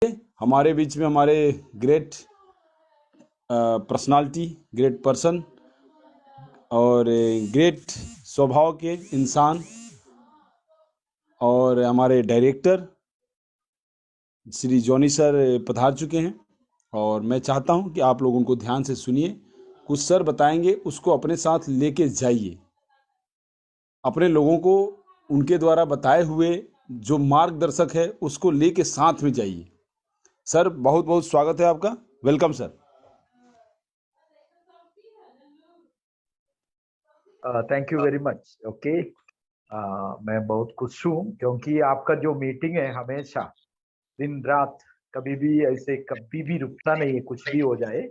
हमारे बीच में हमारे ग्रेट पर्सनालिटी, ग्रेट पर्सन और ग्रेट स्वभाव के इंसान और हमारे डायरेक्टर श्री जॉनी सर पधार चुके हैं। और मैं चाहता हूं कि आप लोग उनको ध्यान से सुनिए। कुछ सर बताएंगे उसको अपने साथ लेके जाइए, अपने लोगों को उनके द्वारा बताए हुए जो मार्गदर्शक है उसको लेके साथ में जाइए। सर बहुत बहुत स्वागत है आपका, welcome sir. Thank you very much. Okay, मैं बहुत खुश हूँ क्योंकि आपका जो मीटिंग है हमेशा दिन रात कभी भी ऐसे कभी भी रुकता नहीं है, कुछ भी हो जाए।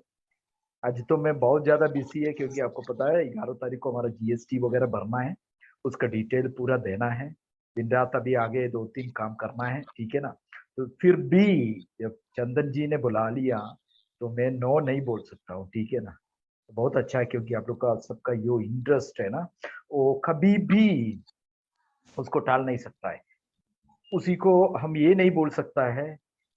आज तो मैं बहुत ज्यादा बिजी है क्योंकि आपको पता है 11 तारीख को हमारा जीएसटी वगैरह भरना है, उसका डिटेल पूरा देना है। दिन रात अभी आगे 2-3 काम करना है, ठीक है ना। तो फिर भी जब चंदन जी ने बुला लिया तो मैं नो नहीं बोल सकता हूँ, ठीक है ना। बहुत अच्छा है क्योंकि आप लोग का सबका जो इंटरेस्ट है ना वो कभी भी उसको टाल नहीं सकता है। उसी को हम ये नहीं बोल सकता है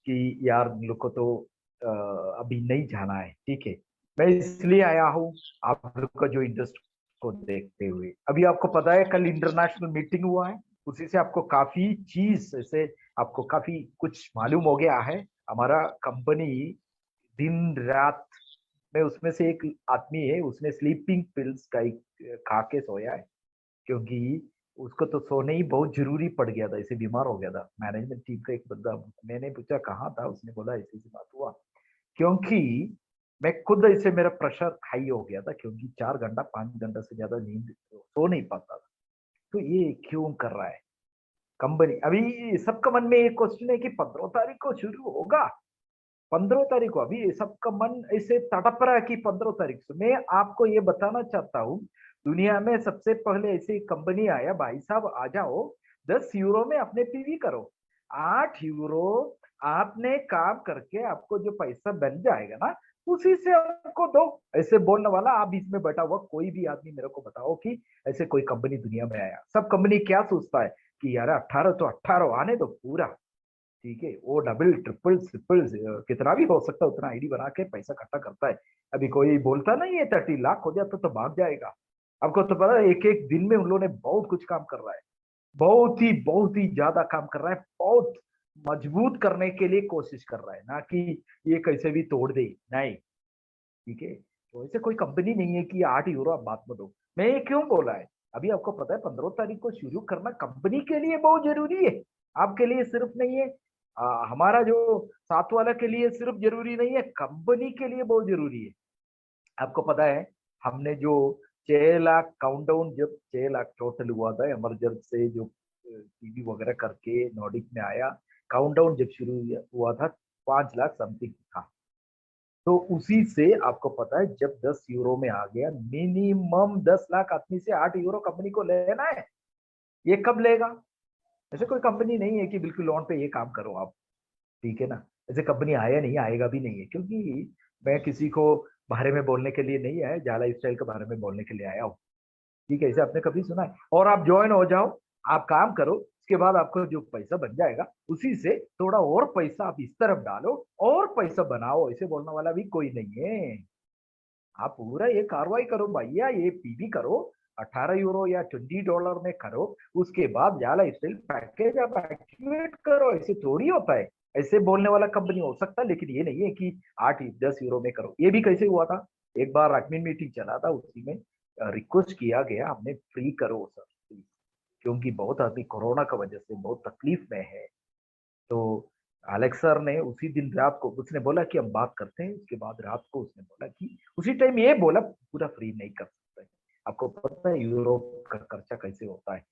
कि यार हम लोग को तो अभी नहीं जाना है, ठीक है। मैं इसलिए आया हूँ आप लोग का जो इंटरेस्ट को देखते हुए। अभी आपको पता है कल इंटरनेशनल मीटिंग हुआ है, उसी से आपको काफी चीज ऐसे आपको काफी कुछ मालूम हो गया है। हमारा कंपनी दिन रात में उसमें से एक आदमी है, उसने स्लीपिंग पिल्स का एक खा के सोया है क्योंकि उसको तो सोने ही बहुत जरूरी पड़ गया था, इसे बीमार हो गया था। मैनेजमेंट टीम का एक बंदा, मैंने पूछा कहाँ था, उसने बोला ऐसी ऐसी बात हुआ। क्योंकि मैं खुद ऐसे मेरा प्रेशर हाई हो गया था क्योंकि 4 घंटा 5 घंटा से ज्यादा नींद सो नहीं पाता था। तो ये क्यों कर रहा है कंपनी? अभी सबका मन में एक क्वेश्चन है कि 15 तारीख को शुरू होगा, 15 तारीख को। अभी सबका मन ऐसे तड़प रहा है कि 15 तारीख से। मैं आपको ये बताना चाहता हूँ दुनिया में सबसे पहले ऐसी कंपनी आया, भाई साहब आ जाओ 10 यूरो में अपने पीवी करो। 8 यूरो आपने काम करके आपको जो पैसा बन जाएगा ना उसी से आपको दो। ऐसे बोलने वाला आप बीच में बैठा हुआ कोई भी आदमी मेरे को बताओ कि ऐसे कोई कंपनी दुनिया में आया। सब कंपनी क्या सोचता है कि यार 18 तो 18 आने दो पूरा, ठीक है। वो डबल ट्रिपल ट्रिपल कितना भी हो सकता है उतना आईडी बना के पैसा इकट्ठा करता है। अभी कोई बोलता नहीं है 30 लाख हो जाता तो भाग जाएगा। आपको तो पता है एक एक दिन में उन लोगों ने बहुत कुछ काम कर रहा है, बहुत ही ज्यादा काम कर रहा है। बहुत मजबूत करने के लिए कोशिश कर रहा है, ना कि ये कैसे भी तोड़ दे, नहीं, ठीक है। तो ऐसे कोई कंपनी नहीं है कि 8 यूरो आप बात में दो। मैं ये क्यों बोला है, अभी आपको पता है 15 तारीख को शुरू करना कंपनी के लिए बहुत जरूरी है, आपके लिए सिर्फ नहीं है। हमारा जो साथ वाला के लिए सिर्फ जरूरी नहीं है, कंपनी के लिए बहुत जरूरी है। आपको पता है हमने जो 6 लाख काउंटडाउन, जब 6 लाख टोटल हुआ था एमरजर से जो टीवी वगैरह करके नॉर्डिक में आया, काउंटडाउन जब शुरू हुआ था 5 लाख समथिंग था। तो उसी से आपको पता है जब 10 यूरो में आ गया, मिनिमम 10 लाख आदमी से 8 यूरो कंपनी को लेना है। ये कब लेगा? ऐसे कोई कंपनी नहीं है कि बिल्कुल लोन पे ये काम करो आप, ठीक है ना। ऐसे कंपनी आया नहीं, आएगा भी नहीं है, क्योंकि मैं किसी को बारे में बोलने के लिए नहीं आया, जाला स्टाइल के बारे में बोलने के लिए आया हूँ, ठीक है। इसे आपने कभी सुना है? और आप ज्वाइन हो जाओ, आप काम करो, उसके बाद आपको जो पैसा बन जाएगा उसी से थोड़ा और पैसा आप इस तरफ डालो और पैसा बनाओ, ऐसे बोलने वाला भी कोई नहीं है। आप पूरा ये कार्रवाई करो भैया, ये पीवी करो, 18 यूरो या $20 में करो, उसके बाद जाला स्टील पैकेज आप एक्टिवेट करो। ऐसे थोड़ी होता है, ऐसे बोलने वाला कंपनी हो सकता है, लेकिन ये नहीं है कि 8-10 यूरो में करो। ये भी कैसे हुआ था, एक बार एडमिन मीटिंग चला था, उसी में रिक्वेस्ट किया गया हमने फ्री करो सर please। क्योंकि बहुत आदमी कोरोना की वजह से बहुत तकलीफ में है। तो अलेक्स सर ने उसी दिन रात को उसने बोला कि हम बात करते हैं, उसके बाद रात को उसने बोला कि उसी टाइम ये बोला पूरा फ्री नहीं कर सकते। आपको पता है यूरोप का खर्चा कैसे होता है,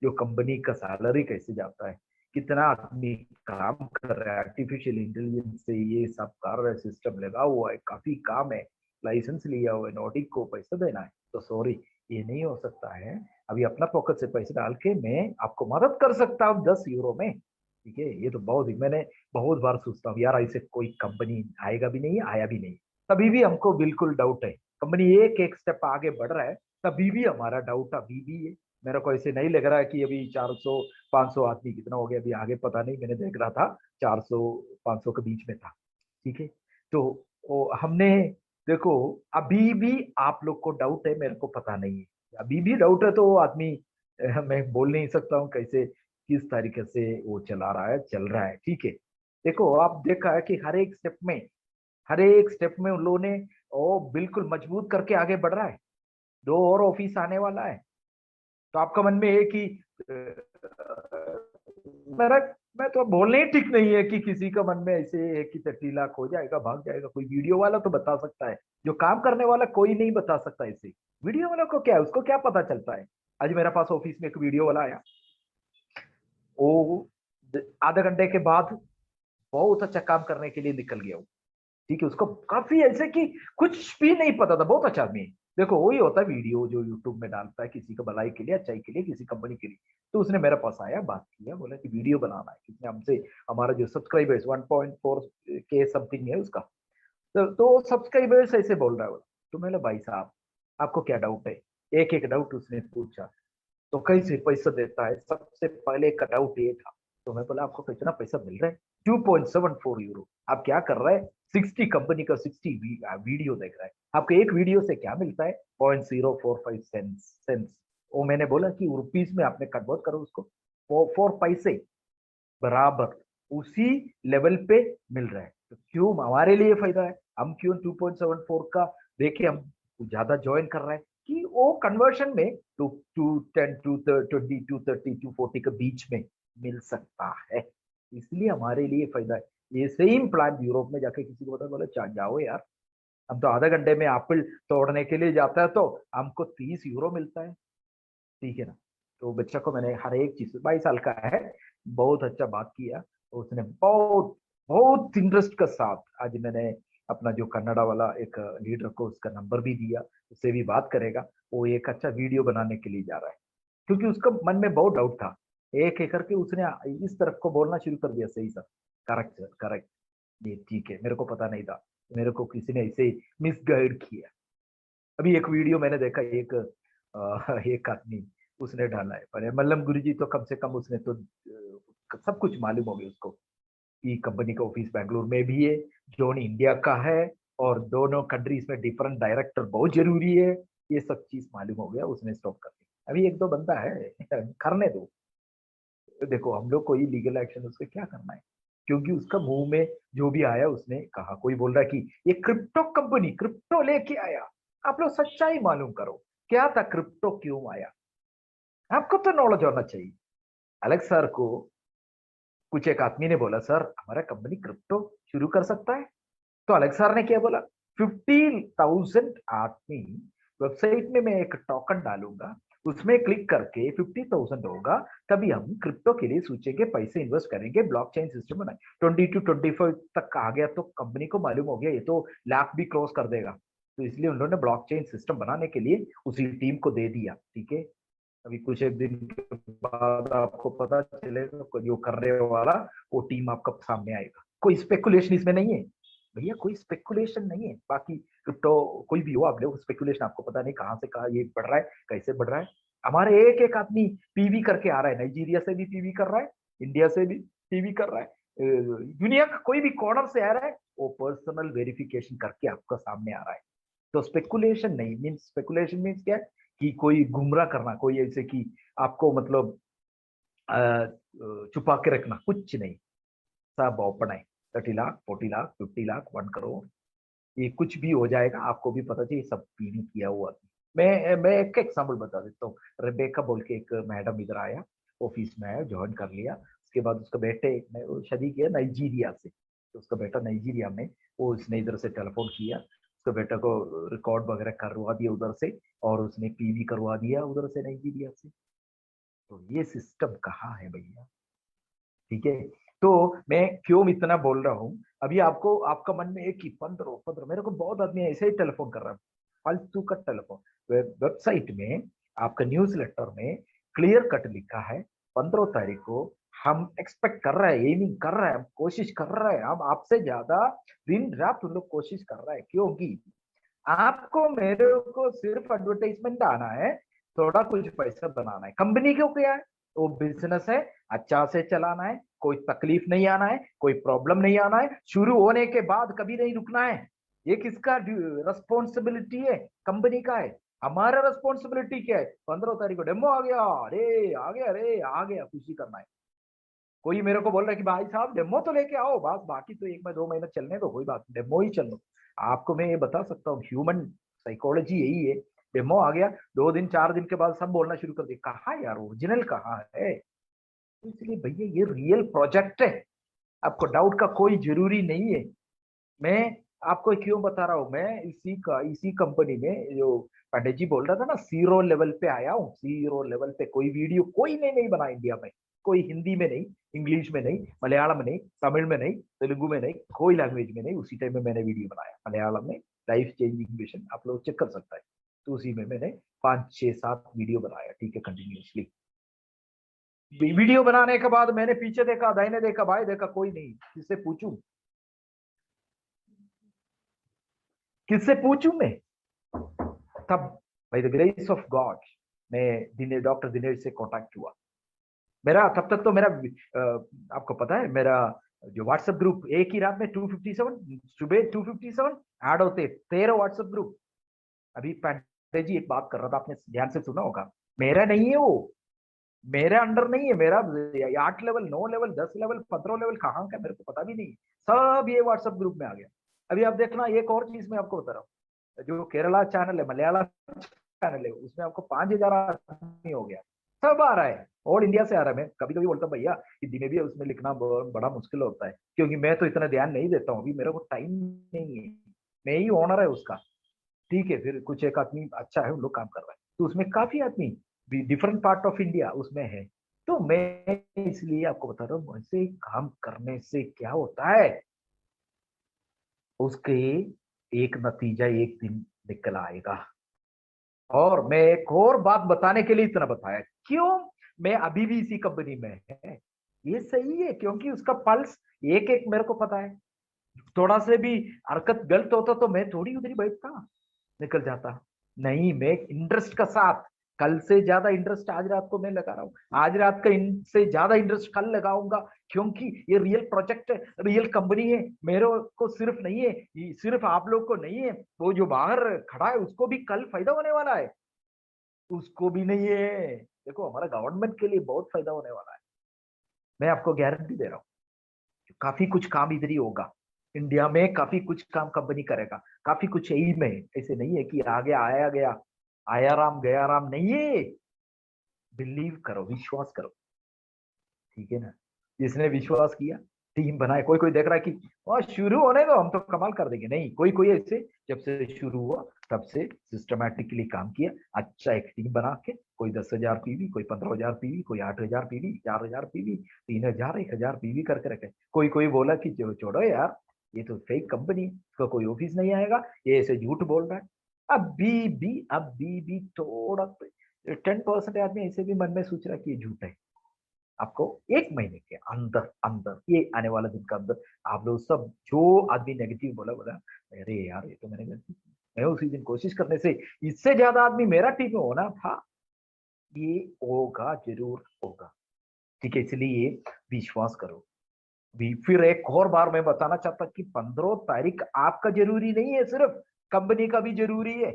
जो कंपनी का सैलरी कैसे जाता है, कितना आदमी काम कर रहा है, आर्टिफिशियल इंटेलिजेंस से ये सब कर रहा है, सिस्टम लगा हुआ है, काफी काम है, लाइसेंस लिया हुआ है, नॉटिक को पैसा देना है। तो सॉरी, ये नहीं हो सकता है। अभी अपना पॉकेट से पैसे डाल के मैं आपको मदद कर सकता हूँ 10 यूरो में, ठीक है। ये तो बहुत ही मैंने बहुत बार सोचता हूँ यार ऐसे कोई कंपनी आएगा भी नहीं, आया भी नहीं। तभी भी हमको बिल्कुल डाउट है, कंपनी एक एक स्टेप आगे बढ़ रहा है, तभी भी हमारा डाउट अभी भी है। मेरे को ऐसे नहीं लग रहा है कि अभी 400 500 आदमी कितना हो गया अभी आगे पता नहीं, मैंने देख रहा था 400 500 के बीच में था, ठीक है। तो हमने देखो, अभी भी आप लोग को डाउट है, मेरे को पता नहीं है, अभी भी डाउट है, तो वो आदमी मैं बोल नहीं सकता हूँ कैसे किस तरीके से वो चला रहा है, चल रहा है, ठीक है। देखो आप देखा है कि हर एक स्टेप में उन लोगों ने वो बिल्कुल मजबूत करके आगे बढ़ रहा है। 2 और ऑफिस आने वाला है, तो आपका मन में है कि मेरा मैं तो बोलने ही ठीक नहीं है कि किसी का मन में ऐसे है कि 30 लाख हो जाएगा, भाग जाएगा। कोई वीडियो वाला तो बता सकता है, जो काम करने वाला कोई नहीं बता सकता ऐसे। वीडियो वाला को क्या है, उसको क्या पता चलता है। आज मेरे पास ऑफिस में एक वीडियो वाला आया, वो आधे घंटे के बाद बहुत अच्छा काम करने के लिए निकल गया वो, ठीक है। उसको काफी ऐसे कि कुछ भी नहीं पता था, बहुत अच्छा आदमी है। देखो वही होता है वीडियो जो यूट्यूब में डालता है किसी का भलाई के लिए, अच्छाई के लिए, किसी कंपनी के लिए। तो उसने मेरे पास आया, बात किया, बोला कि वीडियो बनाना है। किसने हमसे, हमारा जो सब्सक्राइबर्स 1.4 के समथिंग है उसका, तो सब्सक्राइबर्स ऐसे बोल रहा है वो। तो मैंने, भाई साहब आपको क्या डाउट है, एक एक डाउट उसने पूछा। तो कैसे पैसा देता है, सबसे पहले का डाउट ये था। तो मैं बोला आपको कितना पैसा मिल रहा है, 2.74 यूरो। आप क्या कर रहे हैं, 60 कंपनी का 60 वीडियो देख रहा है, आपको एक वीडियो से क्या मिलता है, 0.045 सेंस। वो मैंने बोला कि रुपीस में आपने कन्वर्ट करो उसको, 4 पैसे बराबर उसी लेवल पे मिल रहा है। तो क्यों हमारे लिए फायदा है, हम क्यों 2.74 का देखे हम ज्यादा ज्वाइन कर रहे हैं, कि वो कन्वर्शन में टू 10 220 230 240 के बीच में मिल सकता है, इसलिए हमारे लिए फायदा है। ये सेम प्लान यूरोप में जाके किसी को बता, बोले जाओ यार, हम तो आधे घंटे में एप्पल तोड़ने के लिए जाता है तो हमको 30 यूरो मिलता है, ठीक है ना। तो बच्चा को मैंने हर एक चीज, 22 साल का है, बहुत अच्छा बात किया। उसने बहुत बहुत इंटरेस्ट के साथ, आज मैंने अपना जो कन्नड़ा वाला एक लीडर को उसका नंबर भी दिया, उससे भी बात करेगा। वो एक अच्छा वीडियो बनाने के लिए जा रहा है, क्योंकि उसका मन में बहुत डाउट था। एक एक करके उसने इस तरफ को बोलना शुरू कर दिया, सही सर, करेक्ट सर, करेक्ट, ये ठीक है, मेरे को पता नहीं था, मेरे को किसी ने ऐसे मिसगाइड किया। अभी एक वीडियो मैंने देखा, एक आदमी उसने डाला है, पर मल्लम गुरुजी तो कम से कम उसने तो सब कुछ मालूम हो गया उसको, कि कंपनी का ऑफिस बैंगलोर में भी है, जोन इंडिया का है, और दोनों कंट्रीज में डिफरेंट डायरेक्टर बहुत जरूरी है। ये सब चीज मालूम हो गया, उसने स्टॉप कर दिया। अभी एक दो बंदा है, करने दो। देखो हम लोग कोई लीगल एक्शन उसके क्या करना है, क्योंकि उसका मुंह में जो भी आया उसने कहा। कोई बोल रहा है कि ये क्रिप्टो कंपनी क्रिप्टो लेके आया, आप लोग सच्चाई मालूम करो, क्या था, क्रिप्टो क्यों आया, आपको तो नॉलेज होना चाहिए। अलेक्स सर को कुछ एक आदमी ने बोला, सर हमारा कंपनी क्रिप्टो शुरू कर सकता है। तो अलेक्स सर ने क्या बोला, 50,000 आदमी वेबसाइट में मैं एक टोकन डालूंगा, उसमें क्लिक करके 50,000 होगा, तभी हम क्रिप्टो के लिए सोचेंगे, पैसे इन्वेस्ट करेंगे, ब्लॉकचेन सिस्टम बनाए। 20 to 25 तक आ गया तो कंपनी को मालूम हो गया ये तो लाख भी क्रॉस कर देगा, तो इसलिए उन्होंने ब्लॉकचेन सिस्टम बनाने के लिए उसी टीम को दे दिया, ठीक है। अभी कुछ एक दिन के बाद आपको पता चलेगा जो करने वाला वो टीम आपका सामने आएगा। कोई स्पेकुलेशन इसमें नहीं है भैया, कोई स्पेकुलेशन नहीं है। बाकी क्रिप्टो कोई भी हो, आप लोग स्पेकुलेशन, आपको पता नहीं कहाँ से कहाँ ये बढ़ रहा है, कैसे बढ़ रहा है। हमारे एक एक आदमी पीवी करके आ रहा है, नाइजीरिया से भी पीवी कर रहा है, इंडिया से भी पीवी कर रहा है, दुनिया का कोई भी कॉर्नर से आ रहा है, वो पर्सनल वेरिफिकेशन करके आपका सामने आ रहा है। तो स्पेकुलेशन नहीं, मीन्स स्पेकुलेशन मीन्स क्या है, कि कोई गुमराह करना, कोई ऐसे कि आपको मतलब छुपा के रखना, कुछ नहीं, सब ओपन है। 30 लाख 40 लाख 50 लाख 1 करोड़, ये कुछ भी हो जाएगा, आपको भी पता चाहिए सब पीवी किया हुआ। मैं एक एग्जाम्पल बता देता हूँ। रेबेका बोल के एक मैडम इधर आया, ऑफिस में आया, ज्वाइन कर लिया। उसके बाद उसका बेटे ने शादी किया नाइजीरिया से, तो उसका बेटा नाइजीरिया में, वो उसने इधर से टेलीफोन किया, उसके बेटा को रिकॉर्ड वगैरह करवा दिया उधर से, और उसने पीवी करवा दिया उधर से नाइजीरिया से। तो ये सिस्टम कहाँ है भैया, ठीक है। तो मैं क्यों इतना बोल रहा हूँ, अभी आपको आपका मन में एक ही 15 मेरे को बहुत आदमी ऐसे ही टेलीफोन कर रहा है, फालतू का टेलीफोन। वेबसाइट में आपका न्यूज लेटर में क्लियर कट लिखा है, 15 तारीख को हम एक्सपेक्ट कर रहे हैं, एमिंग कर रहे हैं, हम कोशिश कर रहे हैं, हम आपसे ज्यादा दिन रात उन लोग कोशिश कर रहे हैं, क्योंकि आपको मेरे को सिर्फ एडवर्टाइजमेंट आना है, थोड़ा कुछ पैसा बनाना है। कंपनी क्यों क्या है, वो बिजनेस है, अच्छा से चलाना है, कोई तकलीफ नहीं आना है, कोई प्रॉब्लम नहीं आना है, शुरू होने के बाद कभी नहीं रुकना है। ये किसका रिस्पॉन्सिबिलिटी है? कंपनी का है। हमारा रिस्पॉन्सिबिलिटी क्या है? 15 तारीख को डेमो आ गया, अरे आ गया, अरे आ गया, खुशी करना है। कोई मेरे को बोल रहा है कि भाई साहब डेमो तो लेके आओ, बस बाकी तो 1 2 महीना चलने दो, कोई बात नहीं, डेमो ही चल लो। आपको मैं ये बता सकता हूँ, ह्यूमन साइकोलॉजी यही है। डेमो आ गया, 2 दिन 4 दिन के बाद सब बोलना शुरू कर दिया, कहाँ यार ओरिजिनल कहाँ है? इसलिए भैया ये रियल प्रोजेक्ट है, आपको डाउट का कोई जरूरी नहीं है। मैं आपको क्यों बता रहा हूँ, मैं इसी कंपनी में जो पांडे जी बोल रहा था ना, जीरो लेवल पे आया हूँ। जीरो लेवल पे कोई वीडियो कोई ने नहीं बना इंडिया में, कोई हिंदी में नहीं, इंग्लिश में नहीं, मलयालम में नहीं, तमिल में नहीं, तेलुगु में नहीं, कोई लैंग्वेज में नहीं। उसी टाइम में मैंने वीडियो बनाया मलयालम में, लाइफ चेंजिंग मिशन, आप लोग चेक कर सकता है। तो उसी में मैंने 5 6 7 वीडियो बनाया, ठीक है, कंटिन्यूसली। वीडियो बनाने के बाद मैंने पीछे देखा, दाहिने देखा, बाएं देखा, कोई नहीं। किससे पूछूं, किससे पूछूं मैं? तब by the grace of God मैं डॉक्टर दिनेश से कांटेक्ट हुआ। मेरा तब तक तो मेरा आपको पता है, मेरा जो व्हाट्सएप ग्रुप एक ही रात में 257 सुबह 257 ऐड होते, 13 व्हाट्सएप ग्रुप। अभी पांडे जी एक बात कर रहा था, आपने ध्यान से सुना होगा, मेरा नहीं है वो, मेरे अंडर नहीं है। मेरा 8 लेवल 9 लेवल 10 लेवल 15 लेवल कहाँ का मेरे को पता भी नहीं, सब ये व्हाट्सएप ग्रुप में आ गया। अभी आप देखना, एक और चीज मैं आपको बता रहा हूँ, जो केरला चैनल है, मलयालम चैनल है, उसमें आपको 5000 आदमी हो गया, सब आ रहा है, ऑल इंडिया से आ रहा है। मैं कभी कभी बोलता हूँ भैया हिंदी में भी उसमें लिखना बड़ा मुश्किल होता है, क्योंकि मैं तो इतना ध्यान नहीं देता हूँ, अभी मेरे को टाइम नहीं है, मैं ही ओनर है उसका। ठीक है, फिर कुछ एक आदमी अच्छा है, उन लोग काम कर रहा है, तो उसमें काफी आदमी डिफरेंट पार्ट ऑफ इंडिया उसमें है। तो मैं इसलिए आपको बता रहा हूँ, ऐसे काम करने से क्या होता है, उसके एक नतीजा एक दिन निकल आएगा। और मैं एक और बात बताने के लिए इतना बताया, क्यों मैं अभी भी इसी कंपनी में है, ये सही है, क्योंकि उसका पल्स एक एक मेरे को पता है। थोड़ा से भी हरकत गलत होता तो मैं थोड़ी उधर ही बैठता, निकल जाता। नहीं, मैं इंटरेस्ट का साथ, कल से ज्यादा इंटरेस्ट आज रात को मैं लगा रहा हूँ, आज रात का से ज्यादा इंटरेस्ट कल लगाऊंगा, क्योंकि ये रियल प्रोजेक्ट है, रियल कंपनी है। मेरे को सिर्फ नहीं है, सिर्फ आप लोग को नहीं है, वो जो बाहर खड़ा है उसको भी कल फायदा होने वाला है, उसको भी नहीं है। देखो हमारा गवर्नमेंट के लिए बहुत फायदा होने वाला है, मैं आपको गारंटी दे रहा हूँ। काफी कुछ काम इधर ही होगा, इंडिया में काफी कुछ काम कंपनी करेगा, काफी कुछ यही में। ऐसे नहीं है कि आगे आया गया, आया राम गया राम, नहीं है। बिलीव करो, विश्वास करो, ठीक है ना? जिसने विश्वास किया, टीम बनाए। कोई कोई देख रहा है कि वह शुरू होने दो, हम तो कमाल कर देंगे, नहीं, कोई कोई ऐसे जब से शुरू हुआ तब से सिस्टमैटिकली काम किया, अच्छा एक टीम बना के, कोई 10,000 पीवी, कोई 15,000 पीवी, कोई 8,000 पीवी, 4,000 पीवी, 3,000 1,000 पीवी करके रखे। कोई कोई बोला कि छोड़ो यार, ये तो फेक कंपनी, इसका कोई ऑफिस नहीं आएगा, ये ऐसे झूठ बोल रहा है। अभी भी थोड़ा 10% आदमी ऐसे भी मन में सोच रहा है कि ये झूठ है। आपको 1 महीने के अंदर अंदर, ये आने वाले दिन के अंदर, आप लोग सब जो आदमी नेगेटिव बोला बोला, अरे यार ये तो मैंने गलती की, मैं उसी दिन कोशिश करने से इससे ज्यादा आदमी मेरा टीम में होना था, ये होगा, जरूर होगा। ठीक है, इसलिए विश्वास करो। फिर एक और बार मैं बताना चाहता कि 15 तारीख आपका जरूरी नहीं है, सिर्फ कंपनी का भी जरूरी है।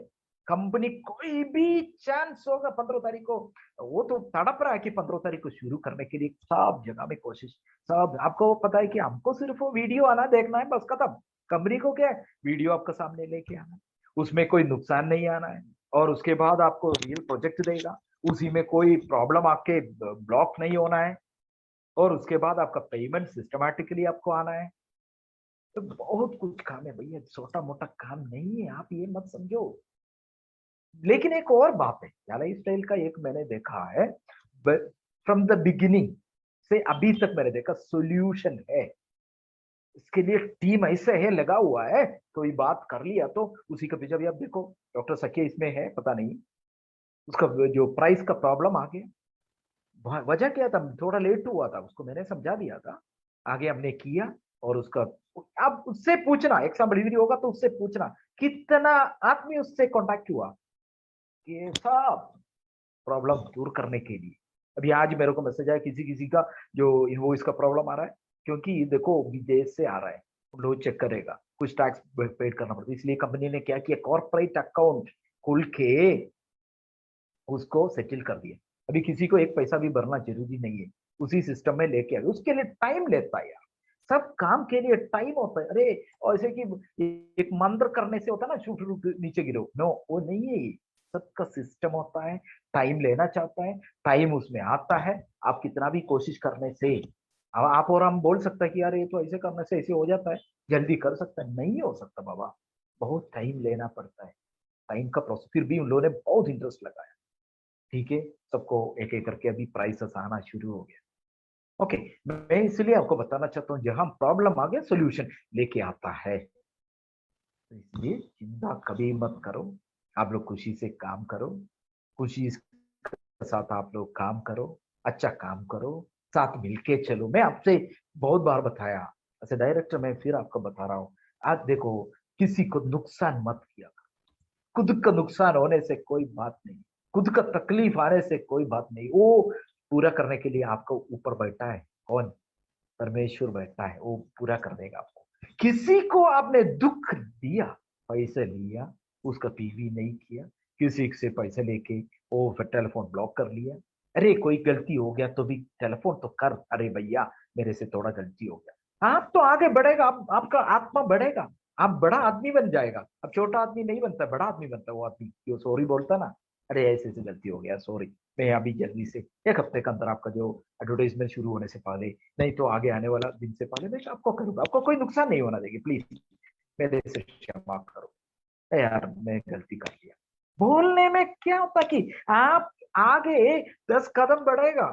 कंपनी कोई भी चांस होगा 15 तारीख को, वो तो तड़प रहा है कि 15 तारीख को शुरू करने के लिए सब जगह में कोशिश। सब आपको पता है कि हमको सिर्फ वो वीडियो आना देखना है, बस खत्म। कंपनी को क्या है, वीडियो आपके सामने लेके आना है, उसमें कोई नुकसान नहीं आना है, और उसके बाद आपको रियल प्रोजेक्ट देगा, उसी में कोई प्रॉब्लम आपके ब्लॉक नहीं होना है, और उसके बाद आपका पेमेंट सिस्टमैटिकली आपको आना है। तो बहुत कुछ काम है भैया, छोटा मोटा काम नहीं है, आप ये मत समझो। लेकिन एक और बात है, लाइफ स्टाइल का एक मैंने देखा है, फ्रॉम द बिगिनिंग से अभी तक मैंने देखा सोल्यूशन है। इसके लिए टीम ऐसे है, लगा हुआ है, कोई बात कर लिया तो उसी के पीछे भी आप देखो, डॉक्टर सखी इसमें है, पता नहीं उसका जो प्राइस का प्रॉब्लम आ गया, वजह क्या था, थोड़ा लेट हुआ था, उसको मैंने समझा दिया था, आगे हमने किया। और उसका अब उससे पूछना, एग्जाम डिलीवरी होगा तो उससे पूछना कितना आदमी उससे कांटेक्ट हुआ, ये सब प्रॉब्लम दूर करने के लिए। अभी आज मेरे को मैसेज आया किसी किसी का जो इनवॉइस का प्रॉब्लम आ रहा है, क्योंकि देखो विदेश से आ रहा है, लोग चेक करेगा, कुछ टैक्स पेड करना पड़ता है, इसलिए कंपनी ने क्या किया, कॉर्पोरेट अकाउंट खोल के उसको सेटल कर दिया। अभी किसी को एक पैसा भी भरना जरूरी नहीं है, उसी सिस्टम में लेके आए। उसके लिए टाइम लेता है यार, सब काम के लिए टाइम होता है। अरे ऐसे कि एक मंत्र करने से होता है ना, शूट नीचे गिरो, नो वो नहीं है। सबका सिस्टम होता है, टाइम लेना चाहता है, टाइम उसमें आता है। आप कितना भी कोशिश करने से, अब आप और हम बोल सकते हैं कि यार ये तो ऐसे करने से ऐसे हो जाता है, जल्दी कर सकते हैं, नहीं हो सकता बाबा, बहुत टाइम लेना पड़ता है। टाइम का प्रोसेस, फिर भी उन लोगों ने बहुत इंटरेस्ट लगाया। ठीक है, सबको एक एक करके अभी प्राइसेस आना शुरू हो गया। ओके, मैं इसलिए आपको बताना चाहता हूँ, जहां प्रॉब्लम आ गया सोल्यूशन लेके आता है। तो इसलिए चिंता कभी मत करो, आप लोग खुशी से काम करो, खुशी के साथ आप लोग काम करो, अच्छा काम करो, साथ मिलके चलो। मैं आपसे बहुत बार बताया, ऐसे डायरेक्टर मैं फिर आपको बता रहा हूँ, आज देखो, किसी को नुकसान मत किया। खुद का नुकसान होने से कोई बात नहीं, खुद का तकलीफ आने से कोई बात नहीं, वो पूरा करने के लिए आपको ऊपर बैठा है कौन, परमेश्वर बैठा है, वो पूरा कर देगा आपको। किसी को आपने दुख दिया, पैसे लिया, उसका पीवी नहीं किया, किसी से पैसे लेके वो फिर टेलीफोन ब्लॉक कर लिया, अरे कोई गलती हो गया तो भी टेलीफोन तो कर, अरे भैया मेरे से थोड़ा गलती हो गया, आप तो आगे बढ़ेगा, आपका आत्मा बढ़ेगा, आप बड़ा आदमी बन जाएगा। अब छोटा आदमी नहीं बनता, बड़ा आदमी बनता है वो आदमी जो सॉरी बोलता ना, अरे ऐसे से गलती हो गया, सॉरी, मैं अभी जल्दी से 1 हफ्ते के अंदर आपका जो एडवर्टाइजमेंट शुरू होने से पहले, नहीं तो आगे आने वाला दिन से पहले मैं आपको करूंगा, आपको कोई नुकसान नहीं होना देगी, प्लीज मेरे से क्षमा करो, यार मैं गलती कर लिया। बोलने में क्या होता कि आप आगे 10 कदम बढ़ेगा।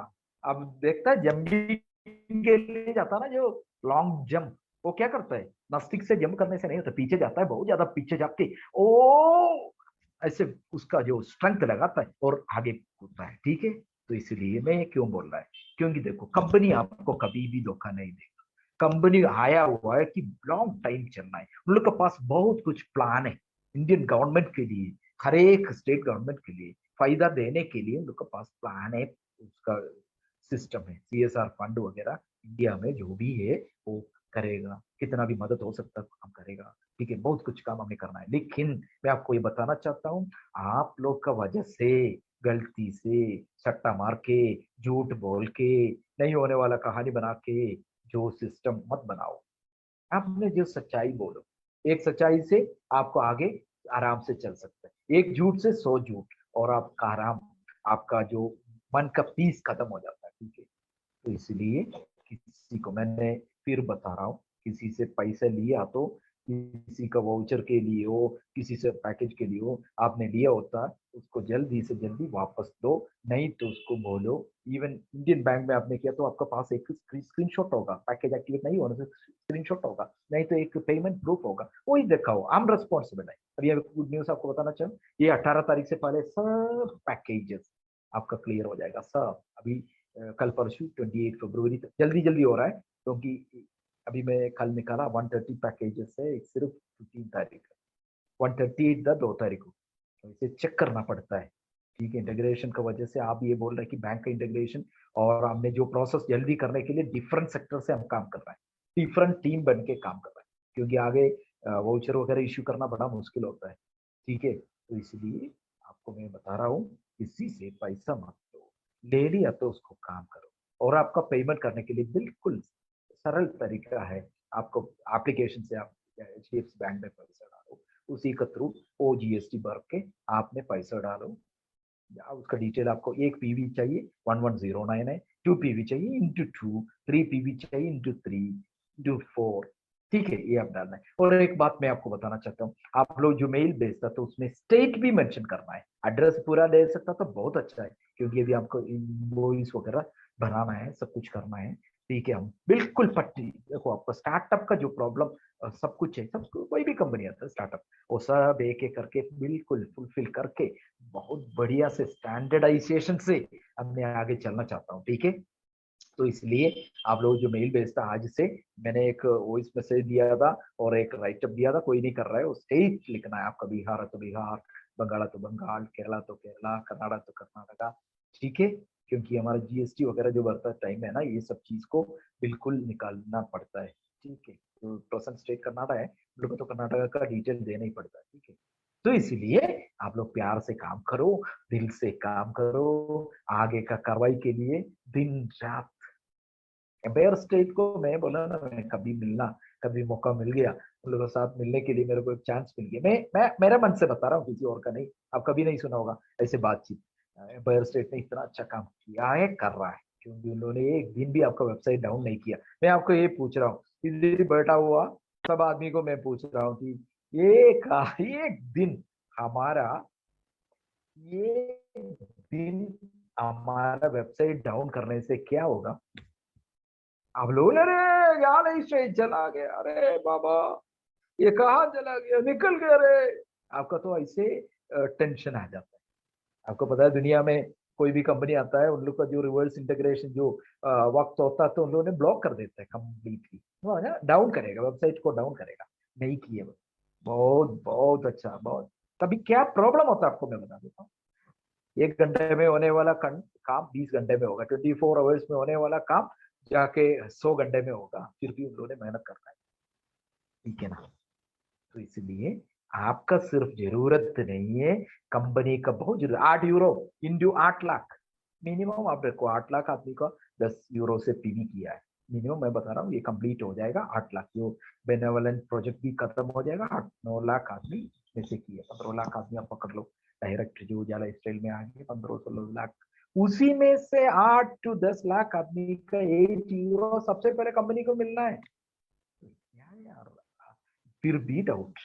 अब देखता है जंपिंग के लिए जाता ना, जो लॉन्ग जंप, वो क्या करता है, नास्तिक से जंप करने से नहीं होता, पीछे जाता है, बहुत ज्यादा पीछे जाके ओ ऐसे उसका जो स्ट्रेंथ लगाता है और आगे कूदता है। ठीक है, तो इसलिए मैं क्यों बोल रहा है, क्योंकि देखो कंपनी आपको कभी भी धोखा नहीं देगी। कंपनी आया हुआ है कि लॉन्ग टाइम चलना है, उन लोग के पास बहुत कुछ प्लान है, इंडियन गवर्नमेंट के लिए, हर एक स्टेट गवर्नमेंट के लिए फायदा देने के लिए उन लोग के पास प्लान है, उसका सिस्टम है, सीएसआर फंड वगैरह इंडिया में जो भी है वो करेगा, कितना भी मदद हो सकता है काम करेगा। ठीक है, बहुत कुछ काम हमें करना है, लेकिन मैं आपको ये बताना चाहता हूँ, आप लोग का वजह से, गलती से, सट्टा मार के, झूठ बोल के, नहीं होने वाला कहानी बना के जो सिस्टम मत बनाओ। आपने जो सच्चाई बोलो, एक सच्चाई से आपको आगे आराम से चल सकता है, एक झूठ से 100 झूठ, और आपका आराम, आपका जो मन का पीस खत्म हो जाता है। ठीक है, तो इसलिए किसी को, मैंने फिर बता रहा हूँ, किसी से पैसे लिया तो, किसी का वाउचर के लिए हो, किसी से पैकेज के लिए हो, आपने लिया होता है उसको जल्दी से जल्दी वापस दो, नहीं तो उसको बोलो। इवन इंडियन बैंक में आपने किया तो आपका पास एक स्क्रीनशॉट होगा, पैकेज एक्टिवेट नहीं होने से स्क्रीनशॉट होगा, नहीं तो एक पेमेंट प्रूफ होगा, वही दिखाओ, हम रिस्पॉन्सिबल है। अब ये गुड न्यूज आपको बताना चाहूँ, ये 18 तारीख से पहले सब पैकेजेस आपका क्लियर हो जाएगा सब। अभी कल परसों 28 फरवरी तक जल्दी जल्दी हो रहा है, क्योंकि अभी मैं कल निकाला 130 पैकेजेस है, एक सिर्फ 15 तारीख, 138 था 2 तारीख को, तो इसे चेक करना पड़ता है। ठीक है, इंटीग्रेशन की वजह से आप ये बोल रहे हैं कि बैंक का इंटीग्रेशन, और हमने जो प्रोसेस जल्दी करने के लिए डिफरेंट सेक्टर से हम काम कर रहे हैं, डिफरेंट टीम बन के काम कर रहे हैं, क्योंकि आगे वाउचर वगैरह इश्यू करना बड़ा मुश्किल होता है। ठीक है, तो इसलिए आपको मैं बता रहा हूँ, किसी से पैसा मत लो, ले लिया तो उसको काम करो, और आपका पेमेंट करने के लिए बिल्कुल सरल तरीका है। आपको एप्लीकेशन से आप एचडीएफसी बैंक में पैसा डालो, उसी के थ्रू ओजीएसटी भर के आपने पैसा डालो, या उसका डिटेल, आपको एक पीवी चाहिए 1109 है, 2 पीवी चाहिए × 2, 3 पीवी चाहिए × 3, × 4। ठीक है, ये आप डालना है। और एक बात मैं आपको बताना चाहता हूँ, आप लोग जो मेल भेजता तो उसमें स्टेट भी मेंशन करना है, एड्रेस पूरा दे सकता तो बहुत अच्छा है, क्योंकि अभी आपको इनवॉइस वगैरह बनाना है, सब कुछ करना है। ठीक है, हम बिल्कुल पट्टी, देखो आपका स्टार्टअप का जो प्रॉब्लम सब कुछ है, सब कोई भी कंपनी आता है स्टार्टअप, वो सब एक एक करके बिल्कुल फुलफिल करके बहुत बढ़िया से स्टैंडर्डाइजेशन से हमने आगे चलना चाहता हूँ। ठीक है, तो इसलिए आप लोग जो मेल भेजता आज से, मैंने एक वॉइस मैसेज दिया था और एक राइटअप दिया था, कोई नहीं कर रहा है, वो स्टेट लिखना है आपका, बिहार है तो बिहार, बंगाल तो बंगाल, केरला तो केरला, कर्नाटक तो कर्नाटका। ठीक है, क्योंकि हमारा जीएसटी वगैरह जो बढ़ता टाइम है ना, ये सब चीज को बिल्कुल निकालना पड़ता है। ठीक है, तो पर्सन स्टेट कर्नाटक है, उन लोगों को तो कर्नाटक का डिटेल देना ही पड़ता है। ठीक है, तो इसलिए आप लोग प्यार से काम करो, दिल से काम करो, आगे का कार्रवाई के लिए दिन रात। एम्पायर स्टेट को मैं बोला ना, मैं कभी मिलना, कभी मौका मिल गया उन लोगों के साथ मिलने के लिए, मेरे को एक चांस मिल गया, मैं मेरे मन से बता रहा हूँ, किसी और का नहीं। आप कभी नहीं सुना होगा ऐसे बातचीत। एम्पायर स्टेट ने इतना अच्छा काम किया है, कर रहा है, क्योंकि उन्होंने एक दिन भी आपका वेबसाइट डाउन नहीं किया। मैं आपको ये पूछ रहा हूँ, इधर बैठा हुआ सब आदमी को मैं पूछ रहा हूँ कि एक दिन हमारा, ये दिन हमारा वेबसाइट डाउन करने से क्या होगा? आप लोग अरे यहाँ नहीं, स्ट्रेट चला गया, अरे बाबा ये कहाँ चला गया, निकल गया रे। आपका तो ऐसे टेंशन आ जाता है। आपको पता है दुनिया में कोई भी कंपनी आता है, उन लोग का जो रिवर्स इंटीग्रेशन जो वक्त होता है, तो उन लोगों ने ब्लॉक कर देता है कम्प्लीटली, ना डाउन करेगा, वेबसाइट को डाउन करेगा। नहीं किए वो। बहुत बहुत अच्छा, बहुत। तभी क्या प्रॉब्लम होता है आपको मैं बता देता हूँ। 1 घंटे में होने वाला काम 20 घंटे में होगा, 24 आवर्स में होने वाला काम जाके 100 घंटे में होगा, फिर भी उन लोगों ने मेहनत करना है। ठीक है ना? तो इसलिए आपका सिर्फ जरूरत नहीं है, कंपनी का बहुत जरूरत। 8 यूरो इंटू 8 लाख, मिनिमम आप देखो 8 लाख आदमी का 10 यूरो से पीवी किया है। मिनिमम मैं बता रहा हूँ, ये कंप्लीट हो जाएगा 8 लाख, जो बेनेवलेंट प्रोजेक्ट भी खत्म हो जाएगा। 8-9 लाख आदमी जैसे किए, 15 लाख आदमी आप पकड़ लो, डायरेक्ट जो उजाला स्टाइल में आ गए 15-16 लाख। उसी में से 8 to 10 लाख आदमी का 8 यूरो सबसे पहले कंपनी को मिलना है। क्या यार, फिर भी डाउट।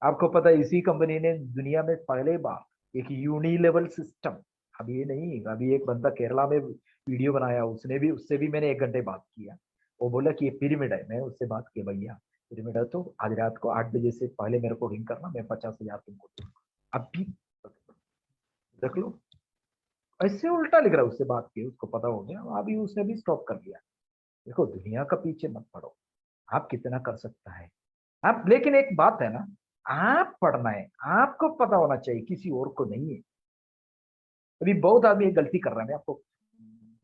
आपको पता है इसी कंपनी ने दुनिया में पहले बार एक यूनी लेवल सिस्टम, अभी ये नहीं, अभी एक बंदा केरला में वीडियो बनाया, उससे भी मैंने 1 घंटे बात किया। वो बोला कि ये पिरामिड है। मैं उससे बात की, भैया पिरामिड है तो आज रात को 8 बजे से पहले मेरे को रिंग करना, मैं 50,000 तुमको दूंगा। अभी देख लो, ऐसे उल्टा लिख रहा है। उससे बात की, उसको पता हो गया, अभी उसने भी स्टॉप कर दिया। देखो दुनिया का पीछे मत पड़ो, आप कितना कर सकता है आप। लेकिन एक बात है ना, आप पढ़ना है, आपको पता होना चाहिए, किसी और को नहीं है। अभी बहुत आदमी एक गलती कर रहा है, मैं आपको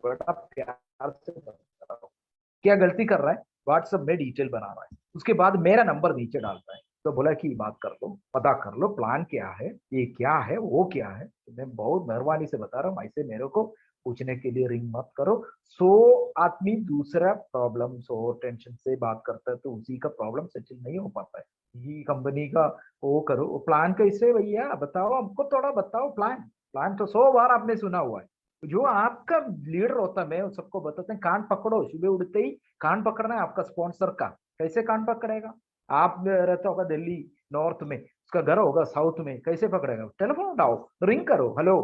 बड़ा प्यार से बता रहा हूँ क्या गलती कर रहा है। व्हाट्सएप में डिटेल बना रहा है, उसके बाद मेरा नंबर नीचे डालता है, तो बोला कि बात कर लो, पता कर लो प्लान क्या है, ये क्या है, वो क्या है। तो मैं बहुत मेहरबानी से बता रहा हूँ, ऐसे मेरे को पूछने के लिए रिंग मत करो। सो आदमी दूसरा प्रॉब्लम हो टेंशन से बात करता है, तो उसी का प्रॉब्लम सेटल नहीं हो पाता है। ये कंपनी का वो करो, प्लान कैसे भैया बताओ, हमको थोड़ा बताओ प्लान। प्लान तो 100 बार आपने सुना हुआ है। जो आपका लीडर होता है, मैं उन सबको बताते हैं, कान पकड़ो, सुबह उठते ही कान पकड़ना है आपका स्पॉन्सर का। कैसे कान पकड़ेगा? आप रहता होगा दिल्ली नॉर्थ में, उसका घर होगा साउथ में, कैसे पकड़ेगा? टेलीफोन उठाओ, रिंग करो, हेलो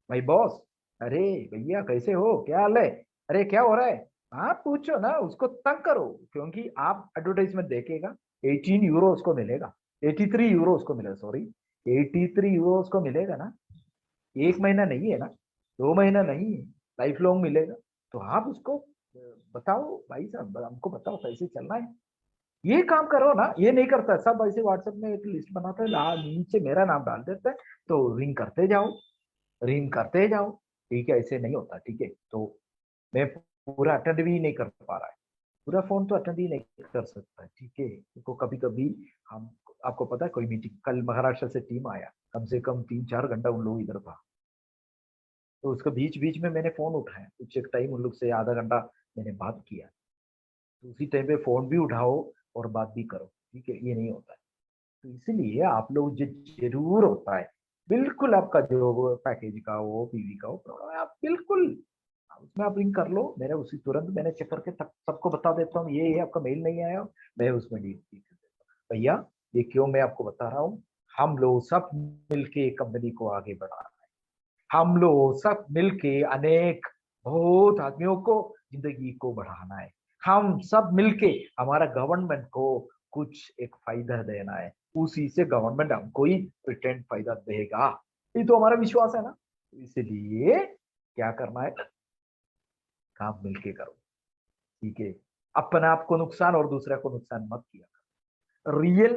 भाई बॉस, अरे भैया कैसे हो, क्या हाल है, अरे क्या हो रहा है, आप पूछो ना, उसको तंग करो। क्योंकि आप एडवर्टाइजमेंट देखेगा, 18 यूरो उसको मिलेगा, 83 यूरो उसको मिलेगा, सॉरी 83 यूरो उसको मिलेगा ना। 1 महीना नहीं है ना, 2 महीना नहीं है, लाइफ लॉन्ग मिलेगा। तो आप उसको बताओ, भाई साहब हमको बताओ कैसे चलना है, ये काम करो ना। ये नहीं करता सब, ऐसे व्हाट्सएप में एक लिस्ट बनाता है, नीचे मेरा नाम डाल देता है, तो रिंग करते जाओ, रिंग करते जाओ। ठीक है, ऐसे नहीं होता। ठीक है, तो मैं पूरा अटेंड भी नहीं कर पा रहा है, पूरा फोन तो अटेंड ही नहीं कर सकता। ठीक है, तो कभी कभी हम, आपको पता है कोई मीटिंग, कल महाराष्ट्र से टीम आया, कम से कम 3-4 घंटा उन लोग इधर था, तो उसका बीच बीच में मैंने फोन उठाया, कुछ एक टाइम उन लोग से आधा घंटा मैंने बात किया। तो उसी टाइम पे फोन भी उठाओ और बात भी करो। ठीक है, ये नहीं होता है। तो इसीलिए आप लोग जो जरूर होता है, बिल्कुल आपका जो पैकेज का हो, पीवी का हो प्रॉब्लम है, आप बिल्कुल उसमें आप लिंक कर लो। मेरा उसी तुरंत मैंने चेक करके सबको बता देता हूँ, ये आपका मेल नहीं आया, मैं उसमें डील कर देता हूँ। भैया ये क्यों मैं आपको बता रहा हूँ, हम लोग सब मिलके कंपनी को आगे बढ़ा, हम लोग सब मिलके अनेक बहुत आदमियों को जिंदगी को बढ़ाना है। हम सब मिलके हमारा गवर्नमेंट को कुछ एक फायदा देना है, उसी से गवर्नमेंट हमको ही रिटर्न फायदा देगा, ये तो हमारा विश्वास है ना। इसलिए क्या करना है, काम मिलके करो। ठीक है, अपने आप को नुकसान और दूसरे को नुकसान मत किया करो। रियल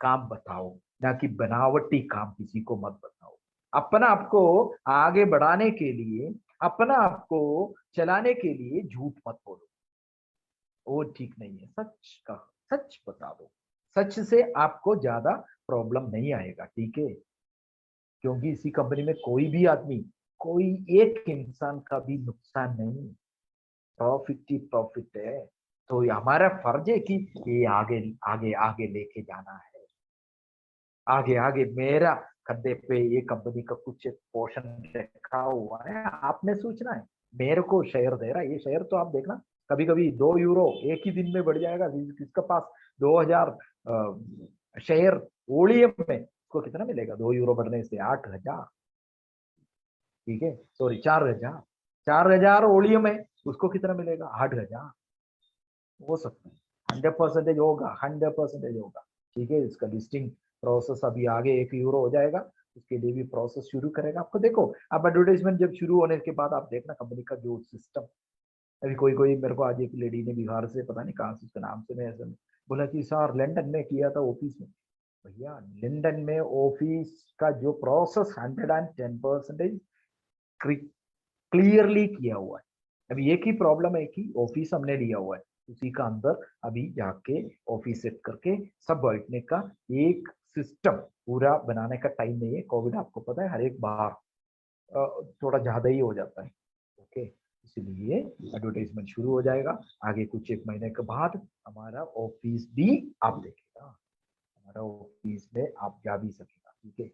काम बताओ, ना कि बनावटी काम किसी को मत बताओ। अपना आपको आगे बढ़ाने के लिए अपना आपको चलाने के लिए झूठ मत बोलो, वो ठीक नहीं है। सच का सच बता दो, सच से आपको ज्यादा प्रॉब्लम नहीं आएगा, ठीक है। क्योंकि इसी कंपनी में कोई भी आदमी, कोई एक इंसान का भी नुकसान नहीं, प्रॉफिट ही प्रॉफिट है। तो ये हमारा फर्ज है कि ये आगे आगे आगे लेके जाना है, आगे आगे। मेरा खड्डे पे ये कंपनी का कुछ पोर्शन रखा हुआ है, आपने सोचना है। मेरे को शेयर दे रहा है, ये शेयर तो आप देखना, कभी कभी 2 यूरो एक ही दिन में बढ़ जाएगा। किसका पास 2000 शेयर ओलियम में, उसको कितना मिलेगा 2 यूरो बढ़ने से? 8000, ठीक है, सॉरी 4000। 4000 ओलियम है, उसको कितना मिलेगा? 8000। हो सकता है, 100% होगा, 100% होगा, ठीक है। इसका लिस्टिंग प्रोसेस अभी आगे 1 यूरो हो जाएगा, उसके लिए भी प्रोसेस शुरू करेगा। आपको देखो, आप एडवर्टाइजमेंट जब शुरू होने के बाद आप देखना कंपनी का जो सिस्टम। अभी कोई कोई मेरे को आज एक लेडी ने बिहार से, पता नहीं कहाँ से, उसका नाम से मैं ऐसा बोला कि सर लंदन में किया था ऑफिस में। भैया लंदन में ऑफिस का जो प्रोसेस 110% क्लियरली किया हुआ है। अभी एक ही प्रॉब्लम है कि ऑफिस हमने लिया हुआ है, उसी का अंदर अभी जाके ऑफिस सेट करके सब बैठने का एक सिस्टम पूरा बनाने का टाइम नहीं है। कोविड आपको पता है हर एक बार थोड़ा ज्यादा ही हो जाता है, ओके। इसलिए एडवर्टाइजमेंट शुरू हो जाएगा आगे कुछ 1 महीने के बाद। हमारा ऑफिस भी आप देखेगा, हमारा ऑफिस में आप जा भी सकेगा, ठीक है।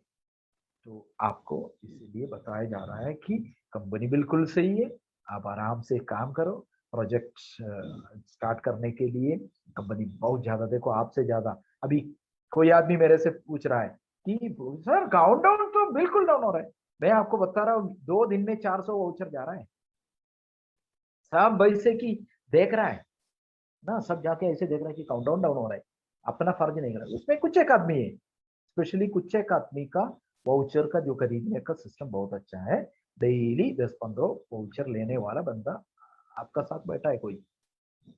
तो आपको इसलिए बताया जा रहा है कि कंपनी बिल्कुल सही है, आप आराम से काम करो। प्रोजेक्ट स्टार्ट करने के लिए कंपनी बहुत ज्यादा, देखो आपसे ज्यादा। अभी कोई आदमी मेरे से पूछ रहा है कि सर काउंटडाउन तो बिल्कुल डाउन हो रहा है। मैं आपको बता रहा हूँ 2 दिन में 400 वाउचर जा रहा है। सब वैसे की देख रहा है ना, सब जाके ऐसे देख रहा है कि काउंटडाउन डाउन हो रहा है, अपना फर्ज नहीं कर रहा है। उसमें कुछ एक आदमी है, स्पेशली कुछ एक आदमी का वाउचर का जो खरीदने का सिस्टम बहुत अच्छा है। डेली 10-15 वाउचर लेने वाला बंदा आपका साथ बैठा है कोई,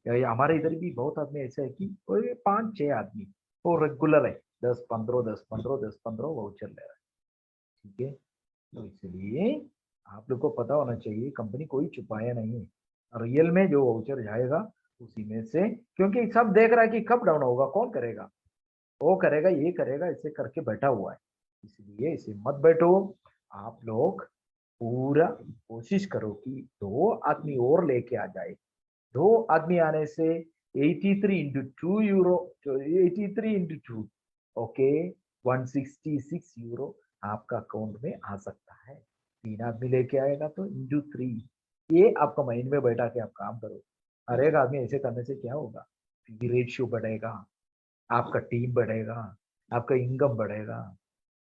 या हमारे इधर भी बहुत आदमी ऐसे है कि कोई 5-6 आदमी वो रेगुलर है, 10-15 10-15 10-15 वाउचर ले रहा है, ठीक है। तो इसलिए आप लोग को पता होना चाहिए कंपनी कोई छुपाया नहीं है, रियल में जो वाउचर जाएगा उसी में से। क्योंकि सब देख रहा है कि कब डाउन होगा, कौन करेगा, वो करेगा, ये करेगा, इसे करके बैठा हुआ है। इसलिए इसे मत बैठो आप लोग, पूरा कोशिश करो कि 2 आदमी और लेके आ जाए। 2 आदमी आने से 83 into 2 euro, 83 into 2, okay, 166 euro आपका अकाउंट में आ सकता है। 3 आदमी लेके आएगा तो into 3, ये आपका माइंड में बैठा के आप काम करो। हर एक आदमी ऐसे करने से क्या होगा? पीवी रेशियो बढ़ेगा, आपका टीम बढ़ेगा, आपका इनकम बढ़ेगा,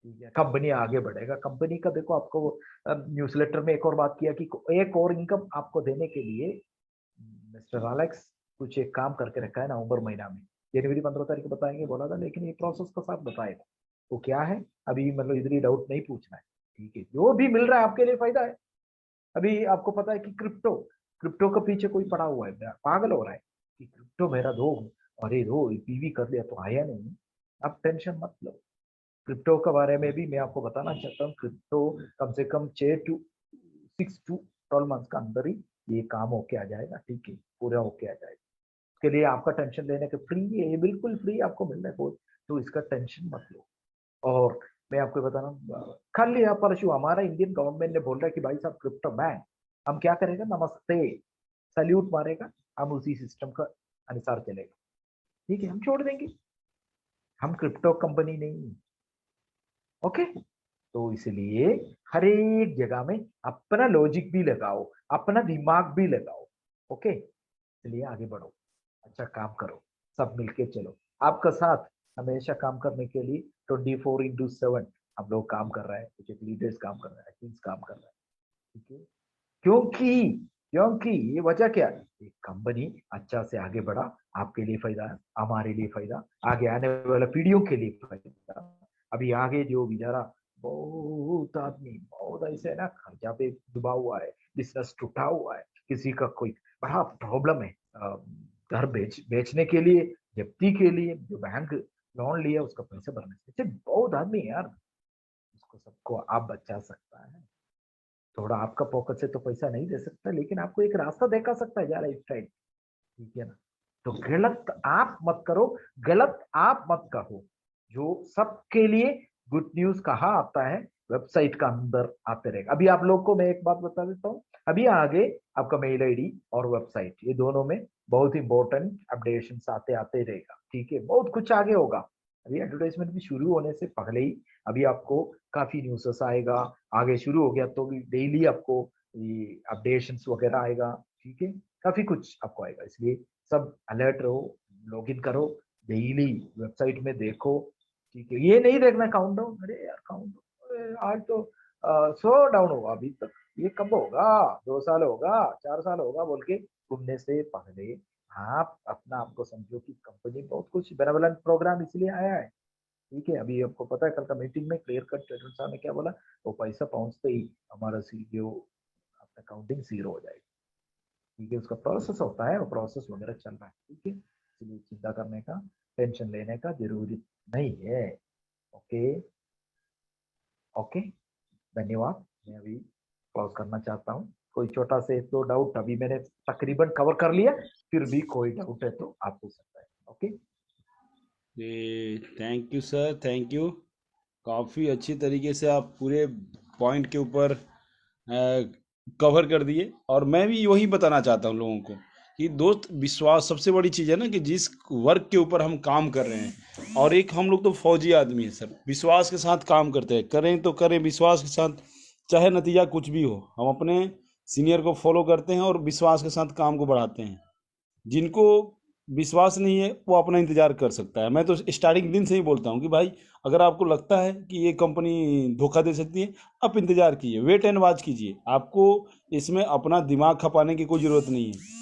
ठीक है, कंपनी आगे बढ़ेगा। कंपनी का देखो, आपको न्यूज़लेटर में एक और बात किया कि एक और इनकम आपको देने के लिए मिस्टर एलेक्स कुछ एक काम करके रखा है नवंबर महीना में। जनवरी 15 तारीख को बताएंगे बोला था, लेकिन ये प्रोसेस का साथ बताएगा वो क्या है। अभी मतलब इधर ही डाउट नहीं पूछना है, ठीक है। जो भी मिल रहा है आपके लिए फायदा है। अभी आपको पता है कि क्रिप्टो, क्रिप्टो के पीछे कोई पड़ा हुआ है, पागल हो रहा है कि क्रिप्टो मेरा दो, अरे दो पीवी कर लिया तो आया नहीं। अब टेंशन मत लो, क्रिप्टो के बारे में भी मैं आपको बताना चाहता हूँ। क्रिप्टो कम से कम 6 to 12 मंथ का अंदर ही ये काम होके आ जाएगा, ठीक है, पूरा होके आ जाएगा। इसके लिए आपका टेंशन लेने के फ्री है, ये बिल्कुल फ्री आपको मिल रहा है बहुत, तो इसका टेंशन मत लो। और मैं आपको बता रहा हूँ, कल या परसों हमारा इंडियन गवर्नमेंट ने बोल रहा है कि भाई साहब क्रिप्टो बैन। हम क्या करेगा? नमस्ते सल्यूट मारेगा, हम उसी सिस्टम का अनुसार चलेगा, ठीक है, हम छोड़ देंगे। हम क्रिप्टो कंपनी नहीं, ओके। तो इसलिए हर एक जगह में अपना लॉजिक भी लगाओ, अपना दिमाग भी लगाओ, ओके। इसलिए आगे बढ़ो, अच्छा काम करो, सब मिलके चलो। आपका साथ हमेशा काम करने के लिए 24/7 हम लोग काम कर रहे हैं, कुछ लीडर्स काम कर रहे हैं, टीम्स काम कर रहे हैं, ठीक है। क्योंकि क्योंकि ये वजह क्या है? एक कंपनी अच्छा से आगे बढ़ा, आपके लिए फायदा, हमारे लिए फायदा, आगे आने वाले पीढ़ियों के लिए फायदा। अभी आगे जो बेचारा बहुत आदमी बहुत ऐसे है ना, खर्चा पे डूबा हुआ है, बिजनेस टूटा हुआ है, किसी का कोई बड़ा प्रॉब्लम है, घर बेचने के लिए, जप्ती के लिए, जो बैंक लोन लिया उसका पैसे भरने से, बहुत आदमी है यार, उसको सबको आप बचा सकता है। थोड़ा आपका पॉकेट से तो पैसा नहीं दे सकता, लेकिन आपको एक रास्ता दिखा सकता है यार, स्टाइल, ठीक है ना। तो गलत आप मत करो, गलत आप मत कहो। जो सबके लिए गुड न्यूज कहा आता है, वेबसाइट का अंदर आते रहेगा। अभी आप लोग को मैं एक बात बता देता हूँ, अभी आगे आपका मेल आईडी और वेबसाइट, ये दोनों में बहुत इंपॉर्टेंट अपडेशन आते आते रहेगा, ठीक है। बहुत कुछ आगे होगा, अभी एडवर्टाइजमेंट भी शुरू होने से पहले ही अभी आपको काफी न्यूज़ आएगा। आगे शुरू हो गया तो डेली आपको ये अपडेशंस वगैरह आएगा, ठीक है। काफी कुछ आपको आएगा, इसलिए सब अलर्ट रहो, लॉगिन करो, डेली वेबसाइट में देखो, ठीक है। ये नहीं देखना काउंटडाउन, अरे यार काउंटडाउन आज तो स्लो डाउन होगा अभी तक, ये कब होगा, 2 साल होगा, 4 साल होगा बोल के घूमने से पहले आप अपना आपको समझो कि कंपनी बहुत कुछ बेनेवलेंट प्रोग्राम इसलिए आया है, ठीक है। अभी आपको पता है कल का मीटिंग में क्लियर कट ट्रेडर साहब ने क्या बोला, वो पैसा पहुंचते ही हमारा सीईओ अपना काउंटिंग जीरो हो जाएगी, ठीक है। उसका प्रोसेस होता है, वो प्रोसेस वगैरह चल रहा है, ठीक है। इसलिए चिंता करने का, टेंशन लेने का जरूरी नहीं है। ओके, ओके, धन्यवाद। मैं अभी क्लोज करना चाहता हूँ। कोई छोटा से तो डाउट अभी मैंने तकरीबन कवर कर लिया, फिर भी कोई डाउट है तो आप पूछ सकते हैं। Okay, thank you sir, thank you. काफ़ी अच्छी तरीके से आप पूरे पॉइंट के ऊपर कवर कर दिए। और मैं भी वही बताना चाहता हूँ लोगों को कि दोस्त, विश्वास सबसे बड़ी चीज़ है ना, कि जिस वर्क के ऊपर हम काम कर रहे हैं, और एक हम लोग तो फौजी आदमी है सर, विश्वास के साथ काम करते हैं, करें तो करें विश्वास के साथ, चाहे नतीजा कुछ भी हो। हम अपने सीनियर को फॉलो करते हैं और विश्वास के साथ काम को बढ़ाते हैं। जिनको विश्वास नहीं है वो अपना इंतजार कर सकता है। मैं तो स्टार्टिंग दिन से ही बोलता हूँ कि भाई, अगर आपको लगता है कि ये कंपनी धोखा दे सकती है, आप इंतजार कीजिए, वेट एंड वॉच कीजिए। आपको इसमें अपना दिमाग खपाने की कोई ज़रूरत नहीं है।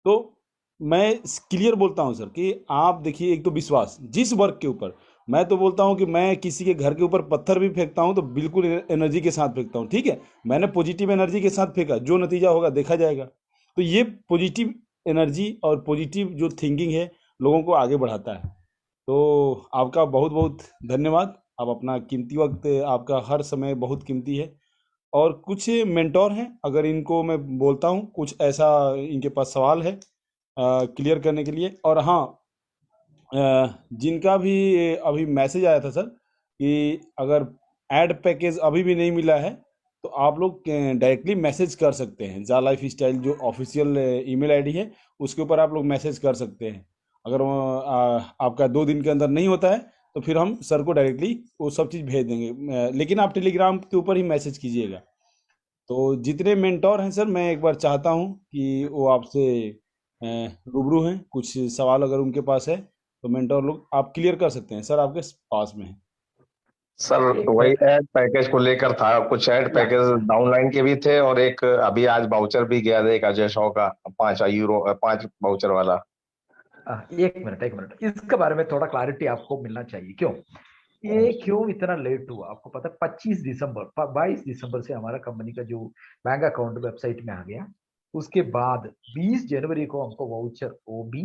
तो मैं क्लियर बोलता हूँ सर कि आप देखिए, एक तो विश्वास जिस वर्क के ऊपर, मैं तो बोलता हूँ कि मैं किसी के घर के ऊपर पत्थर भी फेंकता हूँ तो बिल्कुल एनर्जी के साथ फेंकता हूँ, ठीक है। मैंने पॉजिटिव एनर्जी के साथ फेंका, जो नतीजा होगा देखा जाएगा। तो ये पॉजिटिव एनर्जी और पॉजिटिव जो थिंकिंग है, लोगों को आगे बढ़ाता है। तो आपका बहुत बहुत धन्यवाद। आप अपना कीमती वक्त, आपका हर समय बहुत कीमती है। और कुछ मेंटोर हैं, अगर इनको मैं बोलता हूँ कुछ ऐसा इनके पास सवाल है क्लियर करने के लिए। और हाँ, जिनका भी अभी मैसेज आया था सर कि अगर ऐड पैकेज अभी भी नहीं मिला है, तो आप लोग डायरेक्टली मैसेज कर सकते हैं। जा लाइफ स्टाइल जो ऑफिशियल ईमेल आईडी है, उसके ऊपर आप लोग मैसेज कर सकते हैं। अगर वो आपका 2 दिन के अंदर नहीं होता है, तो फिर हम सर को डायरेक्टली वो सब चीज़ भेज देंगे। लेकिन आप टेलीग्राम के ऊपर ही मैसेज कीजिएगा। तो जितने मेंटोर हैं सर, मैं एक बार चाहता हूँ कि वो आपसे रूबरू हैं। कुछ सवाल अगर उनके पास है, तो मेंटोर लोग आप क्लियर कर सकते हैं, सर आपके पास में है। सर एक वही मिनट, ऐड पैकेज को लेकर था, कुछ ऐड या पैकेज डाउनलाइन के भी थे, और एक अभी आज वाउचर भी गया था, एक अजय शॉ का 5 यूरो 5 वाउचर वाला। एक मिनट, एक मिनट, इसके बारे में थोड़ा क्लैरिटी आपको मिलना चाहिए। क्यों ये क्यों इतना लेट हुआ, आपको पता है 25 दिसंबर 22 दिसंबर से हमारा कंपनी का जो बैंक अकाउंट वेबसाइट में आ गया। उसके बाद 20 जनवरी को हमको वाउचर ओबी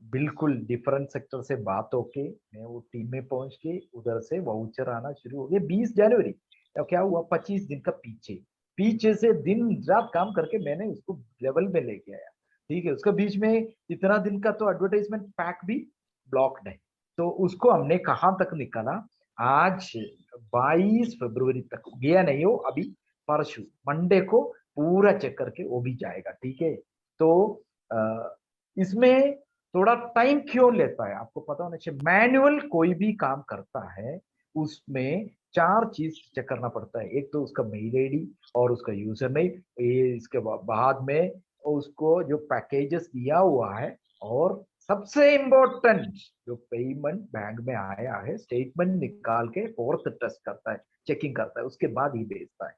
बिल्कुल डिफरेंट सेक्टर से बात होके मैं वो टीम में पहुंच के उधर से वाउचर आना शुरू हो गया 20 जनवरी। तो क्या हुआ, 25 दिन का पीछे पीछे से दिन रात काम करके मैंने उसको लेवल में लेके आया, ठीक है। उसके बीच में इतना दिन का तो एडवर्टाइजमेंट पैक भी ब्लॉक्ड है, तो उसको हमने कहाँ तक निकाला, आज 22 फरवरी तक गया नहीं हो अभी, परसों मंडे को पूरा चेक करके वो भी जाएगा, ठीक है। तो इसमें थोड़ा टाइम क्यों लेता है आपको पता होना चाहिए। मैनुअल कोई भी काम करता है उसमें 4 चीज चेक करना पड़ता है, एक तो उसका मेल आईडी और उसका यूजर नेम, ये इसके बाद में उसको जो पैकेजेस दिया हुआ है, और सबसे इम्पोर्टेंट जो पेमेंट बैंक में आया है स्टेटमेंट निकाल के फोर्थ टेस्ट करता है, चेकिंग करता है, उसके बाद ही भेजता है,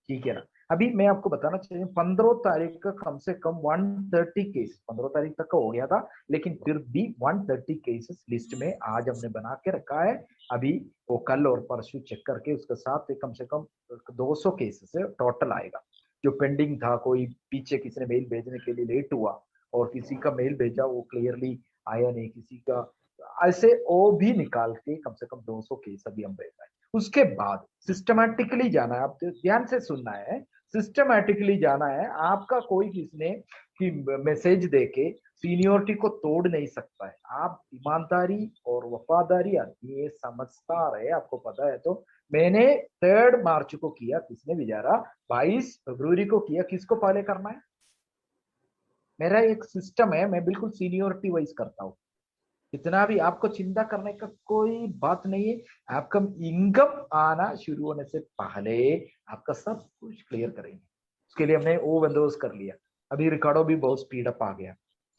ठीक है ना। अभी मैं आपको बताना चाहिए 15 तारीख का कम से कम 130 केस 15 तारीख तक का हो गया था, लेकिन फिर भी 130 केसेस लिस्ट में आज हमने बना के रखा है। अभी वो कल और परसों चेक करके उसके साथ कम से कम 200 केसेस है टोटल आएगा, जो पेंडिंग था। कोई पीछे किसी ने मेल भेजने के लिए लेट हुआ, और किसी का मेल भेजा वो क्लियरली आया नहीं, किसी का ऐसे वो भी निकाल के कम से कम 200 केस अभी हम भेज रहे हैं। उसके बाद सिस्टमैटिकली जाना है, आप ध्यान से सुनना है, सिस्टमैटिकली जाना है। आपका कोई किसने कि मैसेज देके सीनियोरिटी को तोड़ नहीं सकता है। आप ईमानदारी और वफादारी आदमी ये समझदार है, आपको पता है। तो मैंने 3 मार्च को किया, किसने बेचारा 22 फरवरी को किया, किसको पहले करना है? मेरा एक सिस्टम है, मैं बिल्कुल सीनियोरिटी वाइज करता हूँ। इतना भी आपको चिंता करने का कोई बात नहीं है। आपका इनकम आना शुरू होने से पहले आपका सब कुछ क्लियर करेंगे। उसके लिए हमने वो बंदोबस्त कर लिया। अभी रिकॉर्डो भी बहुत स्पीड अप आ गया,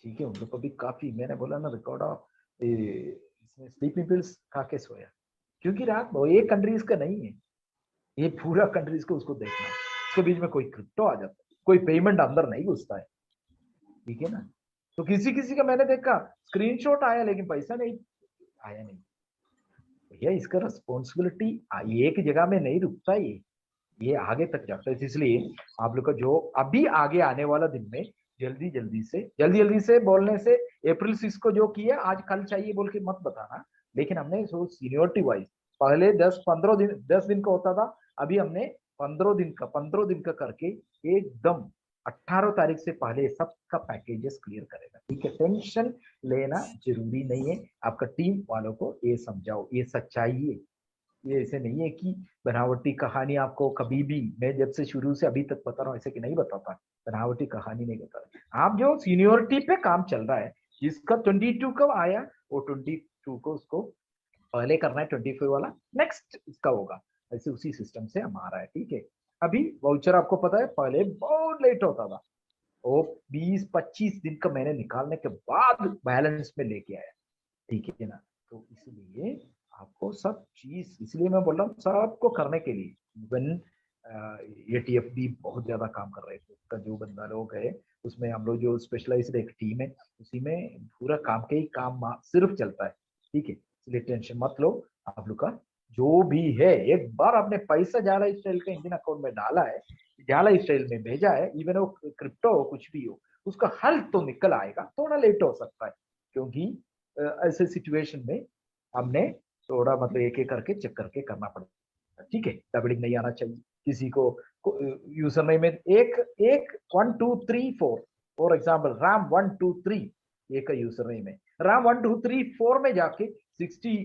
ठीक है। उन लोग को भी काफी, मैंने बोला ना रिकॉर्डो इसमें स्लीपिंग पिल्स खा के सोया, क्योंकि रात वो एक कंट्रीज का नहीं है, ये पूरा कंट्रीज को उसको देखना है। उसके बीच में कोई क्रिप्टो आ जाता है, कोई पेमेंट अंदर नहीं घुसता है, ठीक है ना। तो किसी किसी का मैंने देखा स्क्रीनशॉट आया लेकिन पैसा नहीं आया। नहीं भैया, इसका रिस्पॉन्सिबिलिटी एक जगह में नहीं रुकता, ये आगे तक जाता है। इसलिए आप लोग का जो अभी आगे आने वाला दिन में जल्दी जल्दी से बोलने से अप्रैल 6 को जो किया आज कल चाहिए बोल के मत बताना। लेकिन हमने सो सीनियोरिटी वाइज पहले 10 दिन का होता था, अभी हमने 15 दिन का करके एकदम 18 तारीख से पहले सबका पैकेजेस क्लियर करेगा, ठीक है। टेंशन लेना जरूरी नहीं है। आपका टीम वालों को ये समझाओ, ये सच्चाई है। ये ऐसे नहीं है कि बनावटी कहानी आपको कभी भी, मैं जब से शुरू से अभी तक बता रहा हूँ ऐसे कि नहीं बताता, बनावटी कहानी नहीं बता रहा। आप जो सीनियोरिटी पे काम चल रहा है, जिसका 22 कब आया वो 22 को उसको पहले करना है, 25 वाला नेक्स्ट इसका होगा। ऐसे उसी सिस्टम से हम आ रहा है, ठीक है। अभी वाउचर आपको पता है पहले बहुत लेट होता था, वो 20-25 दिन का मैंने निकालने के बाद बैलेंस में लेके आया, ठीक है ना। तो इसलिए आपको सब चीज, इसलिए मैं बोल रहा हूँ सबको करने के लिए। इवन एटीएफ भी बहुत ज्यादा काम कर रहे थे, उसका जो बंदा लोग है उसमें हम लोग जो स्पेशलाइज्ड एक टीम है, उसी में पूरा काम के ही काम सिर्फ चलता है, ठीक है। इसलिए टेंशन मत लो। आप लोग का जो भी है, एक बार आपने पैसा जाला स्टाइल का इंडियन अकाउंट में डाला है, जाला स्टाइल में भेजा है, इवन वो क्रिप्टो हो कुछ भी हो, उसका हल तो निकल आएगा। थोड़ा लेट हो सकता है क्योंकि ऐसे सिचुएशन में हमने थोड़ा मतलब एक एक करके चेक करके करना पड़ता है, ठीक है। डबलिंग नहीं आना चाहिए किसी को यूजर नेम में एक 1 2 3 4 फॉर एग्जाम्पल राम 1 2 3 एक का यूजर नेम है, राम 1 2 3 4 में जाके 60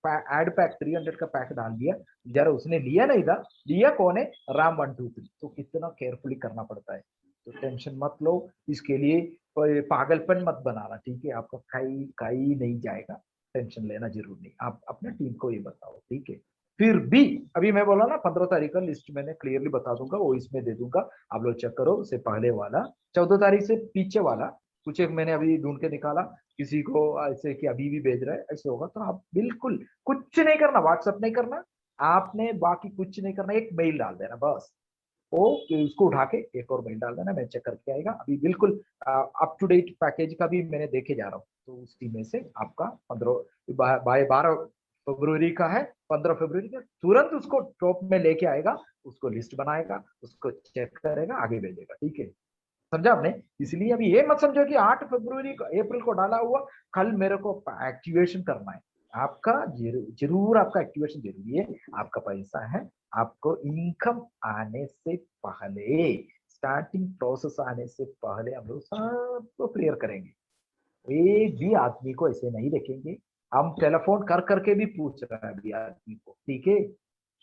एड पैक 300 का पैक डाल दिया, जरा उसने लिया नहीं था, लिया कौन है? राम 1 2 3। तो कितना केयरफुली करना पड़ता है। तो टेंशन मत लो, इसके लिए पागलपन मत बनाना, ठीक है। आपका कहीं नहीं जाएगा, टेंशन लेना जरूर नहीं। आप अपने टीम को ये बताओ, ठीक है। फिर भी अभी मैं बोला ना 15 तारीख का लिस्ट मैंने क्लियरली बता दूंगा, वो इसमें दे दूंगा, आप लोग चेक करो। उससे पहले वाला 14 तारीख से पीछे वाला कुछ एक मैंने अभी ढूंढ के निकाला, किसी को ऐसे कि अभी भी भेज रहा है, ऐसे होगा तो आप बिल्कुल कुछ नहीं करना, व्हाट्सएप नहीं करना आपने, बाकी कुछ नहीं करना, एक मेल डाल देना बस। वो उसको उठा के एक और मेल डाल देना, मैं चेक करके आएगा। अभी बिल्कुल अप टू डेट पैकेज का भी मैंने देखे जा रहा हूँ, तो उसी में से आपका 12 फरवरी का है, 15 फरवरी का तुरंत उसको टॉप में लेके आएगा, उसको लिस्ट बनाएगा, उसको चेक करेगा, आगे भेजेगा, ठीक है। समझा आपने? इसलिए अभी ये मत समझो कि 8 फरवरी को अप्रैल को डाला हुआ कल मेरे को एक्टिवेशन करना है। आपका जरूर आपका एक्टिवेशन जरूरी है। आपका पैसा है, आपको इनकम आने से पहले, स्टार्टिंग प्रोसेस आने से पहले हम लोग सबको क्लियर करेंगे। एक भी आदमी को ऐसे नहीं देखेंगे। हम टेलीफोन कर करके भी पूछ रहे हैं अभी आदमी को, ठीक है।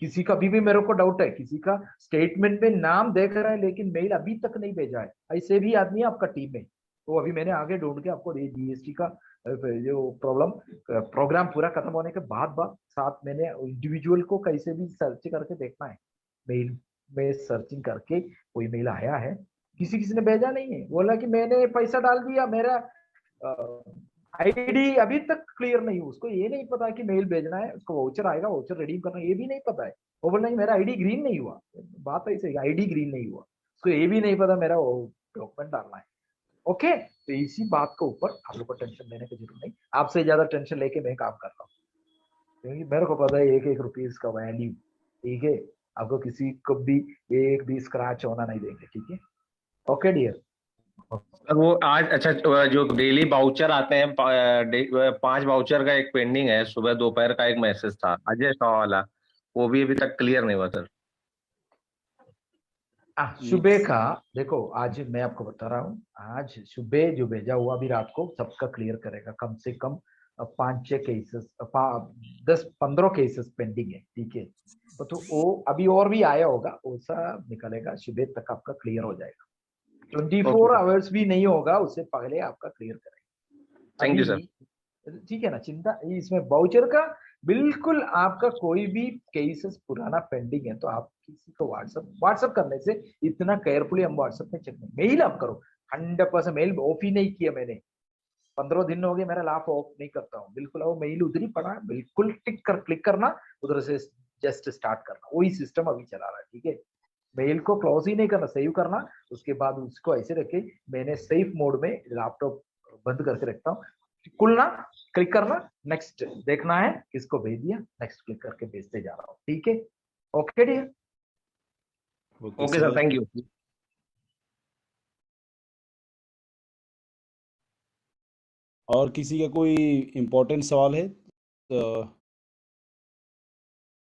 किसी का भी मेरे को डाउट है, किसी का स्टेटमेंट में नाम देख रहा है लेकिन मेल अभी तक नहीं भेजा है, ऐसे भी आदमी आपका टीम में। तो अभी मैंने आगे ढूंढ के आपको जीएसटी का जो प्रोग्राम पूरा खत्म होने के बाद साथ मैंने इंडिविजुअल को कैसे भी सर्च करके देखना है, मेल में सर्चिंग करके कोई मेल आया है, किसी किसी ने भेजा नहीं है, बोला कि मैंने पैसा डाल दिया, मेरा आईडी अभी तक क्लियर नहीं, उसको ये नहीं पता कि मेल भेजना है, उसको वाउचर आएगा, वाउचर रिडीम करना ये भी नहीं पता है। वो बोल रहा है मेरा आईडी ग्रीन नहीं हुआ, बात ऐसे आईडी ग्रीन नहीं हुआ, उसको ये भी नहीं पता मेरा डॉक्यूमेंट डालना है। ओके, तो इसी बात के ऊपर आप लोग को टेंशन लेने की जरूरत नहीं। आपसे ज्यादा टेंशन लेके मैं काम कर रहा हूँ, क्योंकि मेरे को पता है एक रुपीज का वैल्यू, ठीक है। आपको किसी को भी एक भी स्क्रैच होना नहीं देंगे, ठीक है। Okay dear. वो आज अच्छा, जो डेली बाउचर आते हैं 5 बाउचर का एक पेंडिंग है, सुबह दोपहर का एक मैसेज था अजय शाह वाला, वो भी अभी तक क्लियर नहीं हुआ सर। सुबह का देखो, आज मैं आपको बता रहा हूँ, आज सुबह जो भेजा हुआ अभी रात को सबका क्लियर करेगा। कम से कम 5-6 केसेस, 10-15 केसेस पेंडिंग है, ठीक है। तो वो अभी और भी आया होगा, वो सब निकलेगा, सुबह तक आपका क्लियर हो जाएगा। 24 आवर्स भी नहीं होगा, उससे पहले आपका क्लियर करेगा। Thank you sir. ठीक है ना, चिंता इसमें वाउचर का बिल्कुल। आपका कोई भी केसेस पुराना पेंडिंग है तो आप किसी को व्हाट्सएप करने से, इतना केयरफुली हम व्हाट्सएप में चेक नहीं, मेल आप करो। 100% मेल ऑफ ही नहीं किया मैंने, 15 दिन हो गए मेरा लाफ ऑफ नहीं करता हूँ बिल्कुल। वो मेल उधर ही पड़ा है, बिल्कुल क्लिक करना, उधर से जस्ट स्टार्ट करना, वही सिस्टम अभी चला रहा है, ठीक है। मेल को क्लोज ही नहीं करना, सेव करना, उसके बाद उसको ऐसे रखे। मैंने सेफ मोड में लैपटॉप बंद करके रखता हूँ। खुलना, क्लिक करना, नेक्स्ट देखना है किसको भेज दिया, नेक्स्ट क्लिक करके भेजते जा रहा हूँ, ठीक है। Okay dear. Okay sir, thank you. और किसी का कोई इम्पोर्टेंट सवाल है तो